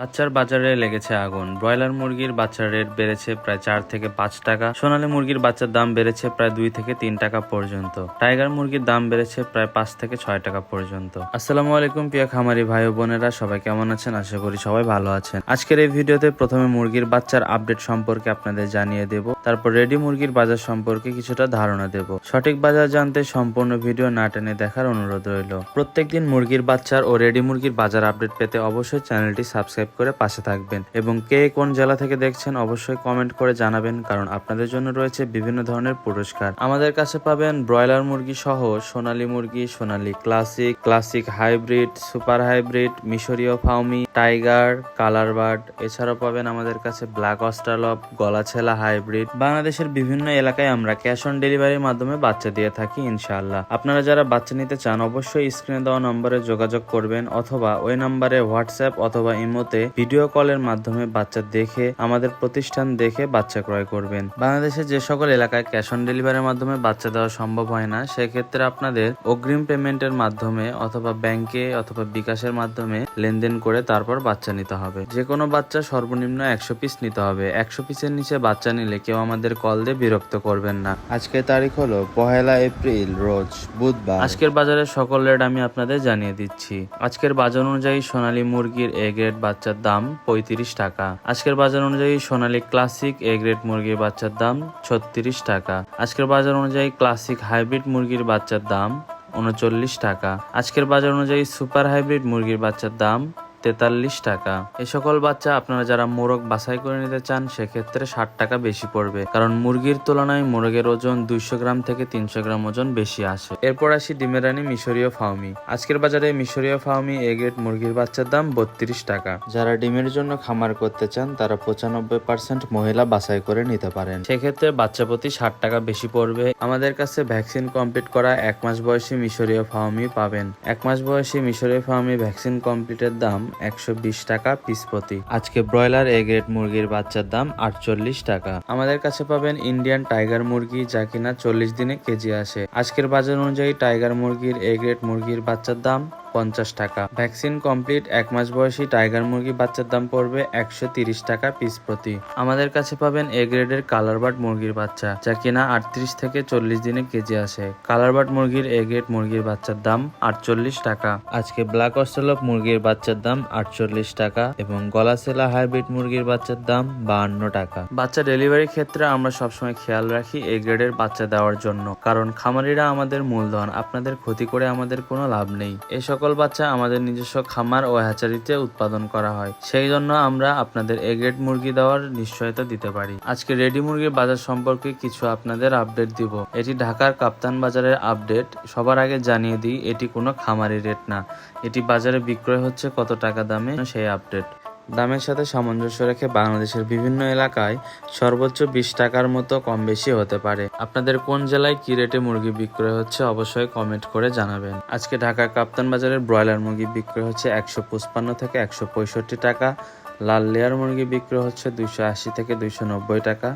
বাচ্চার বাজারে লেগেছে আগুন। ব্রয়লার মুরগির বাচ্চার রেট বেড়েছে প্রায় 4 থেকে 5 টাকা। সোনালী মুরগির বাচ্চার দাম বেড়েছে প্রায় 2 থেকে 3 টাকা পর্যন্ত। টাইগার মুরগির দাম বেড়েছে প্রায় 5 থেকে 6 টাকা পর্যন্ত। আসসালামু আলাইকুম প্রিয় খামারি ভাই ও বোনেরা, সবাই কেমন আছেন? আশা করি সবাই ভালো আছেন। আজকের এই ভিডিওতে প্রথমে মুরগির বাচ্চার আপডেট সম্পর্কে আপনাদের জানিয়ে দেব, তারপর রেডি মুরগির বাজার সম্পর্কে কিছুটা ধারণা দেব। সঠিক বাজার জানতে সম্পূর্ণ ভিডিও না টেনে দেখার অনুরোধ রইল। প্রত্যেকদিন মুরগির বাচ্চার ও রেডি মুরগির বাজার আপডেট পেতে অবশ্যই চ্যানেলটি সাবস্ক্রাইব করে পাশে থাকবেন এবং কে কোন জেলা থেকে দেখছেন অবশ্যই কমেন্ট করে জানাবেন, কারণ আপনাদের জন্য রয়েছে বিভিন্ন ধরনের পুরস্কার। আমাদের কাছে পাবেন ব্রয়লার মুরগি সহ সোনালী মুরগি, Sonali classic, classic hybrid, super hybrid, মিশরীয় ফাউমি, টাইগার, কালার বার্ড। এছাড়াও পাবেন আমাদের কাছে ব্ল্যাক অস্ট্রালপ, গলাছেলা হাইব্রিড। বাংলাদেশের বিভিন্ন এলাকায় আমরা ক্যাশ অন ডেলিভারির মাধ্যমে বাচ্চা দিয়ে থাকি ইনশাআল্লাহ। আপনারা যারা বাচ্চা নিতে চান অবশ্যই স্ক্রিনে দেওয়া নম্বরে যোগাযোগ করবেন, অথবা ওই নম্বরে হোয়াটসঅ্যাপ অথবা ইমোতে ভিডিও কলের মাধ্যমে বাচ্চা দেখে আমাদের প্রতিষ্ঠান দেখে বাচ্চা ক্রয় করবেন। বাংলাদেশের যে সকল এলাকায় ক্যাশ অন ডেলিভারির মাধ্যমে বাচ্চা দেওয়া সম্ভব হয় না, সেক্ষেত্রে আপনাদের অগ্রিম পেমেন্টের মাধ্যমে অথবা ব্যাংকে অথবা বিকাশের মাধ্যমে লেনদেন করে তারপর বাচ্চা নিতে হবে। যে কোনো বাচ্চা সর্বনিম্ন 100 পিস নিতে হবে। 100 পিসের নিচে বাচ্চা নিলে কেউ আমাদের কল দিয়ে বিরক্ত করবেন না। আজকের তারিখ হলো 1 এপ্রিল, রোজ বুধবার। আজকের বাজারের সকল রেট আমি আপনাদের জানিয়ে দিচ্ছি। আজকের বাজার অনুযায়ী সোনালী মুরগির এ গ্রেড বাচ্চার দাম 35 টাকা। আজকের বাজার অনুযায়ী সোনালী ক্লাসিক এ গ্রেড মুরগির বাচ্চার দাম 36 টাকা। আজকের বাজার অনুযায়ী ক্লাসিক হাইব্রিড মুরগির বাচ্চার দাম 39 টাকা। আজকের বাজার অনুযায়ী সুপার হাইব্রিড মুরগির বাচ্চার দাম 43 টাকা। এই সকল বাচ্চা আপনারা যারা মোরগ বাছাই করে নিতে চান সেক্ষেত্রে 60 টাকা বেশি পড়বে, কারণ মুরগির তুলনায় মোরগের ওজন 200 গ্রাম থেকে 300 গ্রাম ওজন বেশি আসে। এরপর আসি ডিমের রানী মিশরীয় ফাউমি। আজকের বাজারে মিশরীয় ফাউমি এ গ্রেড মুরগির বাচ্চার দাম 32 টাকা। যারা ডিমের জন্য খামার করতে চান তারা 95% মহিলা বাছাই করে নিতে পারেন, সেক্ষেত্রে বাচ্চা প্রতি 60 টাকা বেশি পড়বে। আমাদের কাছে ভ্যাকসিন কমপ্লিট করা 1 মাস বয়সী মিশরীয় ফাউমি পাবেন। 1 মাস বয়সী মিশরীয় ফাউমি ভ্যাকসিন কমপ্লিটের দাম 120 টাকা পিস প্রতি। আজকে ব্রয়লার এ গ্রেড মুরগির বাচ্চার দাম 48 টাকা। আমাদের কাছে পাবেন ইন্ডিয়ান টাইগার মুরগি, যা কিনা 40 দিনে কেজি আসে। আজকের বাজার অনুযায়ী টাইগার মুরগির এ গ্রেড মুরগির বাচ্চার দাম 50 টাকা। ভ্যাকসিন কমপ্লিট 1 মাস বয়সী টাইগার মুরগি বাচ্চার দাম পড়বে 130 টাকা পিস প্রতি। আমাদের কাছে পাবেন এ গ্রেডের কালার বার্ড মুরগির বাচ্চা, যা কিনা 38 থেকে 40 দিনে কেজি আসে। কালার বার্ড মুরগির এ গ্রেড মুরগির বাচ্চার দাম 48 টাকা। আজকে ব্ল্যাক অস্ট্রালপ মুরগির বাচ্চার দাম 48 টাকা এবং গলাছেলা হাইব্রিড মুরগির বাচ্চার দাম 52 টাকা। বাচ্চা ডেলিভারির ক্ষেত্রে আমরা সবসময় খেয়াল রাখি এ গ্রেডের বাচ্চা দেওয়ার জন্য, কারণ খামারিরা আমাদের মূলধন, আপনাদের ক্ষতি করে আমাদের কোনো লাভ নেই। এই সকল বাচ্চা আমাদের নিজস্ব খামার ও হ্যাচারিতে উৎপাদন করা হয়, সেই জন্য আমরা আপনাদের এ গ্রেড মুরগি দেওয়ার নিশ্চয়তা দিতে পারি। আজকে রেডি মুরগির বাজার সম্পর্কে কিছু আপনাদের আপডেট দিব। এটি ঢাকার কাপ্তান বাজারের আপডেট। সবার আগে জানিয়ে দিই, এটি কোনো খামারি রেট না, এটি বাজারে বিক্রয় হচ্ছে কত টাকা দামে সেই আপডেট। দামের সাথে সামঞ্জস্য রেখে বাংলাদেশের বিভিন্ন এলাকায় সর্বোচ্চ 20 টাকার মতো কম বেশি হতে পারে। আপনাদের কোন জেলায় কি রেটে মুরগি বিক্রয় হচ্ছে অবশ্যই কমেন্ট করে জানাবেন। আজকে ঢাকার কাপ্তান বাজারের ব্রয়লার মুরগি বিক্রয় হচ্ছে 155 থেকে 165 টাকা। লাল লেয়ার মুরগি বিক্রয় হচ্ছে 280 থেকে 290 টাকা।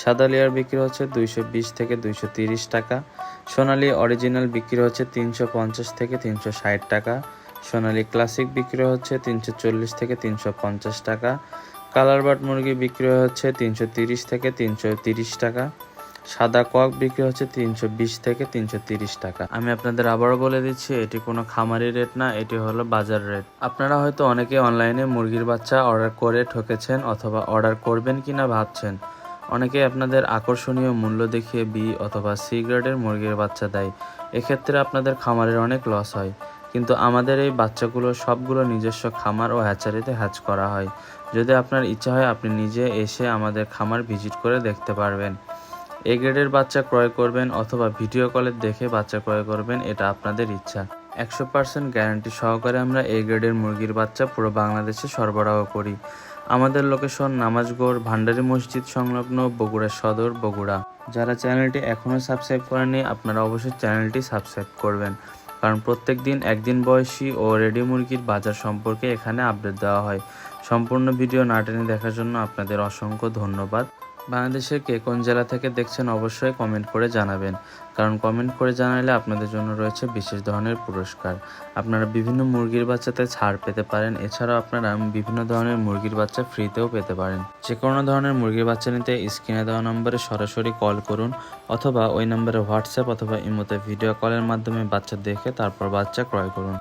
সাদা লেয়ার বিক্রি হচ্ছে 220 থেকে 230 টাকা। সোনালী অরিজিনাল বিক্রি হচ্ছে 350 থেকে 360 টাকা। সোনালী ক্লাসিক বিক্রি হচ্ছে 340 থেকে 350 টাকা। কালার বার্ড মুরগি বিক্রি হচ্ছে 330 থেকে 330 টাকা। সাদা কক বিক্রি হচ্ছে 320 থেকে 330 টাকা। আমি আপনাদের আবারও বলে দিচ্ছি, এটি কোনো খামারি রেট না, এটি হলো বাজার রেট। আপনারা হয়তো অনেকে অনলাইনে মুরগির বাচ্চা অর্ডার করে ঠকেছেন অথবা অর্ডার করবেন কিনা ভাবছেন। অনেকে আপনাদের আকর্ষণীয় মূল্য দেখিয়ে বি অথবা সি গ্রেডের মুরগির বাচ্চা দেয়। এক্ষেত্রে আপনাদের খামারের অনেক লস হয়, কিন্তু আমাদের এই বাচ্চাগুলো সবগুলো নিজস্ব খামার ও হ্যাচারিতে হ্যাচ করা হয়। যদি আপনার ইচ্ছা হয় আপনি নিজে এসে আমাদের খামার ভিজিট করে দেখতে পারবেন। এ গ্রেডের বাচ্চা ক্রয় করবেন অথবা ভিডিও কলে দেখে বাচ্চা ক্রয় করবেন, এটা আপনাদের ইচ্ছা। 100% গ্যারান্টি সহকারে আমরা এ গ্রেডের মুরগির বাচ্চা পুরো বাংলাদেশে সরবরাহ করি। আমাদের লোকেশন নামাজগড় ভান্ডারী মসজিদ সংলগ্ন, বগুড়া সদর, বগুড়া। যারা চ্যানেলটি এখনও সাবস্ক্রাইব করেনি আপনারা অবশ্যই চ্যানেলটি সাবস্ক্রাইব করবেন, কারণ প্রত্যেক দিন একদিন বয়সী ও রেডি মুরগির বাজার সম্পর্কে এখানে আপডেট দেওয়া হয়। সম্পূর্ণ ভিডিও না টেনে দেখার জন্য আপনাদের অসংখ্য ধন্যবাদ। বাংলাদেশের কে কোন জেলা থেকে দেখছেন অবশ্যই কমেন্ট করে জানাবেন, কারণ কমেন্ট করে জানালে আপনাদের জন্য রয়েছে বিশেষ ধরনের পুরস্কার। আপনারা বিভিন্ন মুরগির বাচ্চাতে ছাড় পেতে পারেন, এছাড়াও আপনারা বিভিন্ন ধরনের মুরগির বাচ্চা ফ্রিতেও পেতে পারেন। যে কোনো ধরনের মুরগির বাচ্চা নিতে স্ক্রিনে দেওয়া নম্বরে সরাসরি কল করুন, অথবা ওই নম্বরে হোয়াটসঅ্যাপ অথবা ইমোতে ভিডিও কলের মাধ্যমে বাচ্চা দেখে তারপর বাচ্চা ক্রয় করুন।